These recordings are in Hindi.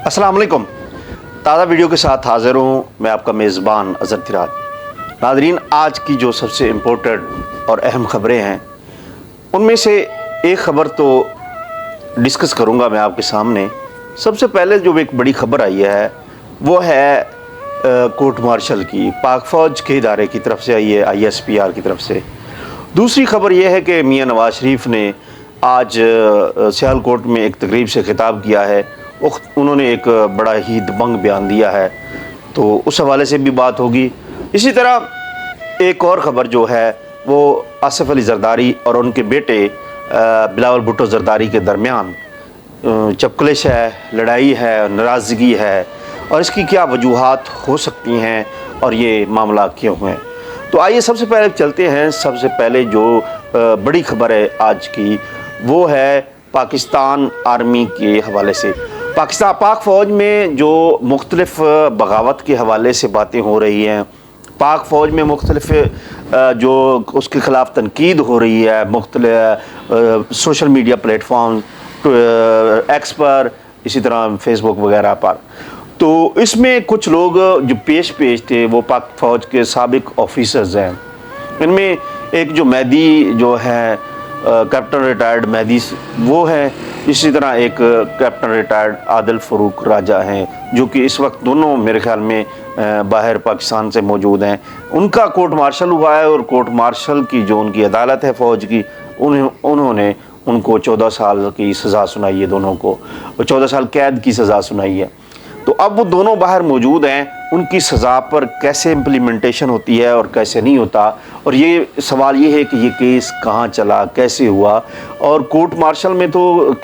अस्सलाम वालेकुम। ताज़ा वीडियो के साथ हाज़िर हूँ मैं आपका मेज़बान अज़हर तिराज। नाज़रीन, आज की जो सबसे इम्पोर्टेंट और अहम ख़बरें हैं उनमें से एक ख़बर तो डिस्कस करूँगा मैं आपके सामने। सबसे पहले जो एक बड़ी ख़बर आई है वो है कोर्ट मार्शल की, पाक फ़ौज के इदारे की तरफ से आई है, ISPR की तरफ से। दूसरी ख़बर यह है कि मियाँ नवाज़ शरीफ ने आज सियालकोट में एक तकरीब से खिताब किया है। उन्होंने एक बड़ा ही दबंग बयान दिया है, तो उस हवाले से भी बात होगी। इसी तरह एक और ख़बर जो है वो आसिफ अली ज़रदारी और उनके बेटे बिलावल भुट्टो ज़रदारी के दरमियान चपकलिश है, लड़ाई है, नाराज़गी है और इसकी क्या वजूहात हो सकती हैं और ये मामला क्यों हैं। तो आइए सबसे पहले चलते हैं। सबसे पहले जो बड़ी ख़बर है आज की वो है पाकिस्तान आर्मी के हवाले से। पाक फ़ौज में जो मुख्तलिफ़ बगावत के हवाले से बातें हो रही हैं, पाक फ़ौज में मुख्तलिफ़ जो उसके ख़िलाफ़ तनकीद हो रही है मुख्तलिफ़ सोशल मीडिया प्लेटफॉर्म, एक्स पर, इसी तरह फेसबुक वगैरह पर। तो इसमें कुछ लोग जो पेश थे वो पाक फ़ौज के साबिक ऑफिसर्स हैं। इनमें एक जो मेहदी जो है कैप्टन रिटायर्ड मेहदी वो है, इसी तरह एक कैप्टन रिटायर्ड आदिल फ़रूक राजा हैं जो कि इस वक्त दोनों मेरे ख्याल में बाहर पाकिस्तान से मौजूद हैं। उनका कोर्ट मार्शल हुआ है और कोर्ट मार्शल की जो उनकी अदालत है फ़ौज की, उन्होंने उनको 14 साल की सज़ा सुनाई है, दोनों को 14 साल कैद की सज़ा सुनाई है। तो अब वो दोनों बाहर मौजूद हैं। उनकी सज़ा पर कैसे इम्प्लीमेंटेशन होती है और कैसे नहीं होता, और ये सवाल ये है कि ये केस कहाँ चला, कैसे हुआ। और कोर्ट मार्शल में तो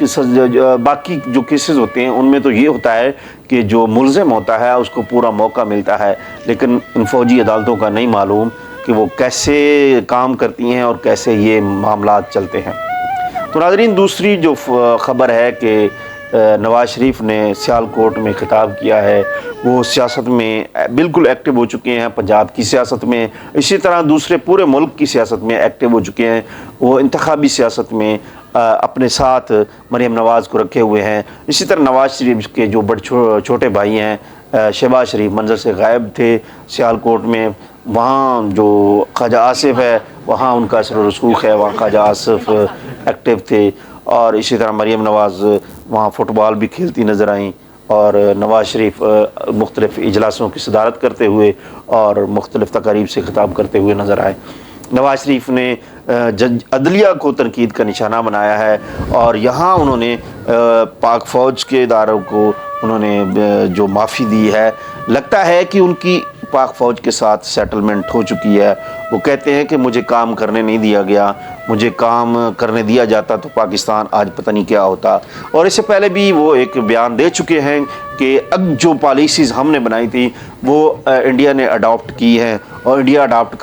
बाकी जो केसेस होते हैं उनमें तो ये होता है कि जो मुल्ज़िम होता है उसको पूरा मौका मिलता है, लेकिन इन फ़ौजी अदालतों का नहीं मालूम कि वो कैसे काम करती हैं और कैसे ये मामला चलते हैं। तो नाज़रीन, दूसरी जो ख़बर है कि नवाज़ शरीफ ने सियालकोट में खिताब किया है, वो सियासत में बिल्कुल एक्टिव हो चुके हैं, पंजाब की सियासत में, इसी तरह दूसरे पूरे मुल्क की सियासत में एक्टिव हो चुके हैं। वो इंतखाबी सियासत में अपने साथ मरीम नवाज़ को रखे हुए हैं। इसी तरह नवाज़ शरीफ के जो बड़े छोटे भाई हैं शहबाज शरीफ मंजर से गायब थे सियालकोट में। वहाँ जो ख्वाजा आसिफ है वहाँ उनका असर रसूख है, वहाँ ख्वाजा आसिफ एक्टिव थे। और इसी तरह मरीम नवाज़ वहाँ फ़ुटबॉल भी खेलती नज़र आईं और नवाज़ शरीफ मुख्तलिफ़ इजलासों की सदारत करते हुए और मुख्तलिफ़ तकारीब से खिताब करते हुए नज़र आए। नवाज़ शरीफ ने जज अदलिया को तनकीद का निशाना बनाया है और यहाँ उन्होंने पाक फ़ौज के इदारों को उन्होंने जो माफ़ी दी है, लगता है कि उनकी पाक फ़ौज के साथ सेटलमेंट हो चुकी है। वो कहते हैं कि मुझे काम करने नहीं दिया गया, मुझे काम करने दिया जाता तो पाकिस्तान आज पता नहीं क्या होता। और इससे पहले भी वो एक बयान दे चुके हैं कि अब जो पॉलिसीज़ हमने बनाई थी वो इंडिया ने अडॉप्ट की हैं और इंडिया अडॉप्ट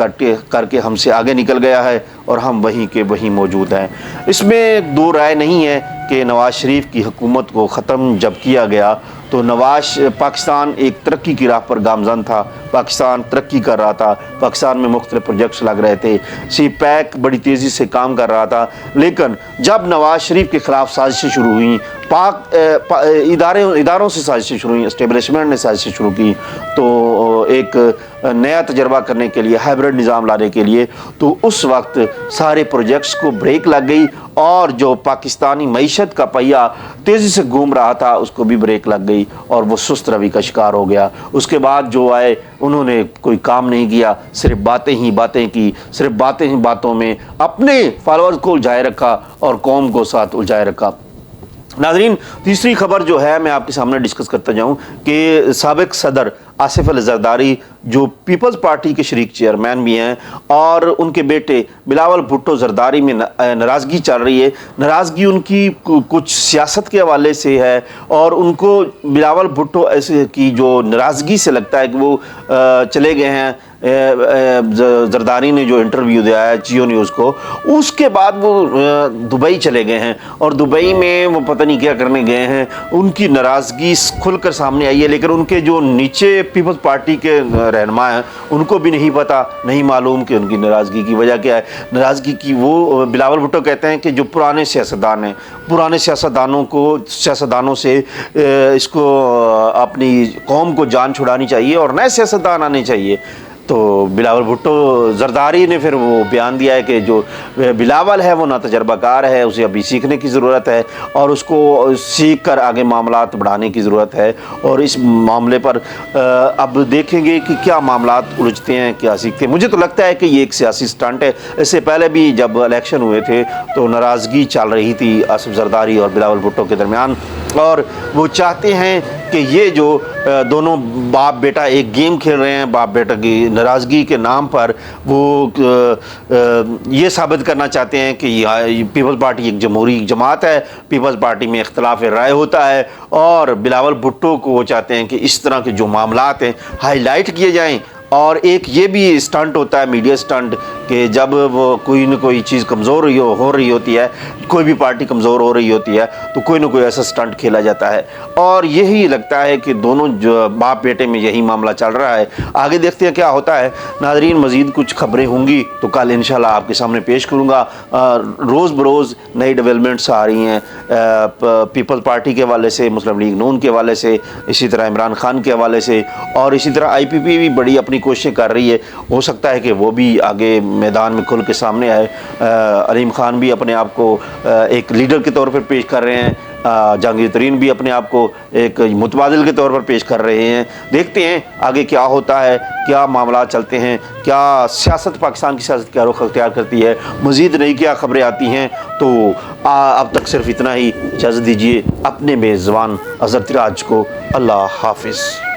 करके हमसे आगे निकल गया है और हम वहीं के वहीं मौजूद हैं। इसमें दो राय नहीं है कि नवाज़ शरीफ की हुकूमत को ख़त्म जब किया गया तो पाकिस्तान एक तरक्की की राह पर गामज़न था, पाकिस्तान तरक्की कर रहा था, पाकिस्तान में मुख्तलिफ प्रोजेक्ट्स लग रहे थे, CPEC बड़ी तेज़ी से काम कर रहा था। लेकिन जब नवाज़ शरीफ के ख़िलाफ़ साजिशें शुरू हुई, इदारों से साजिशें शुरू हुई, इस्टेब्लिशमेंट ने साजिशें शुरू की, तो एक नया तजर्बा करने के लिए, हाइब्रिड निज़ाम लाने के लिए, तो उस वक्त सारे प्रोजेक्ट्स को ब्रेक लग गई और जो पाकिस्तानी मईशत का पहिया तेज़ी से घूम रहा था उसको भी ब्रेक लग गई और वो सुस्त रवि का शिकार हो गया। उसके बाद जो आए उन्होंने कोई काम नहीं किया, सिर्फ बातें की, सिर्फ बातों में अपने फॉलोअर्स को उलझाए रखा और कौम को साथ उलझाए रखा। नाज़रीन, तीसरी खबर जो है मैं आपके सामने डिस्कस करता जाऊं कि साबिक सदर आसिफ अली ज़रदारी जो पीपल्स पार्टी के शरीक चेयरमैन भी हैं और उनके बेटे बिलावल भुट्टो ज़रदारी में नाराज़गी चल रही है। नाराज़गी उनकी कुछ सियासत के हवाले से है और उनको बिलावल भुट्टो ऐसे की जो नाराज़गी से लगता है कि वो चले गए हैं। ज़रदारी ने जो इंटरव्यू दिया है जियो न्यूज़ को, उसके बाद वो दुबई चले गए हैं और दुबई में वो पता नहीं क्या करने गए हैं। उनकी नाराज़गी खुलकर सामने आई है, लेकिन उनके जो नीचे पीपल्स पार्टी के रहनुमा हैं उनको भी नहीं पता, नहीं मालूम कि उनकी नाराज़गी की वजह क्या है। नाराज़गी की वो बिलावल भुट्टो कहते हैं कि जो पुराने सियासतदान हैं, पुराने सियासतदानों से इसको अपनी कौम को जान छुड़ानी चाहिए और नए सियासतदान आने चाहिए। तो बिलावल भुट्टो जरदारी ने फिर वो बयान दिया है कि जो बिलावल है वो ना तजर्बाकार है, उसे अभी सीखने की ज़रूरत है और उसको सीख कर आगे मामलात बढ़ाने की ज़रूरत है। और इस मामले पर अब देखेंगे कि क्या मामलात उलझते हैं, क्या सीखते हैं। मुझे तो लगता है कि ये एक सियासी स्टंट है। इससे पहले भी जब इलेक्शन हुए थे तो नाराज़गी चल रही थी आसिफ जरदारी और बिलावल भुट्टो के दरमियान, और वो चाहते हैं कि ये जो दोनों बाप बेटा एक गेम खेल रहे हैं, बाप बेटा की नाराज़गी के नाम पर वो ये साबित करना चाहते हैं कि पीपल्स पार्टी एक जमहूरी जमात है, पीपल्स पार्टी में इख्तलाफ राय होता है, और बिलावल भुट्टो को वो चाहते हैं कि इस तरह के जो मामलात हैं हाईलाइट किए जाएं। और एक ये भी स्टंट होता है, मीडिया स्टंट, कि जब वो कोई न कोई चीज़ कमज़ोर हो रही होती है, कोई भी पार्टी कमज़ोर हो रही होती है तो कोई ना कोई ऐसा स्टंट खेला जाता है। और यही लगता है कि दोनों जो बाप बेटे में यही मामला चल रहा है। आगे देखते हैं क्या होता है। नाज़रीन, मज़ीद कुछ खबरें होंगी तो कल इंशाल्लाह आपके सामने पेश करूँगा। रोज़ बरोज़ नई डेवलपमेंट्स आ रही हैं पीपल्स पार्टी के हवाले से, मुस्लिम लीग नून के हवाले से, इसी तरह इमरान खान के हवाले से, और इसी तरह IPP भी बड़ी अपनी कोशिश कर रही है। हो सकता है कि वो भी आगे मैदान में खुल के सामने आए। अलीम खान भी अपने आप को एक लीडर के तौर पर पेश कर रहे हैं, जहांगीर तरीन भी अपने आप को एक मुतबादिल के तौर पर पेश कर रहे हैं। देखते हैं आगे क्या होता है, क्या मामला चलते हैं, क्या सियासत, पाकिस्तान की सियासत क्या रुख अख्तियार करती है, मज़ीद नई क्या खबरें आती हैं। तो अब तक सिर्फ इतना ही। इजाज़त दीजिए अपने मेज़बान अज़हर तिराज को। अल्लाह हाफिज़।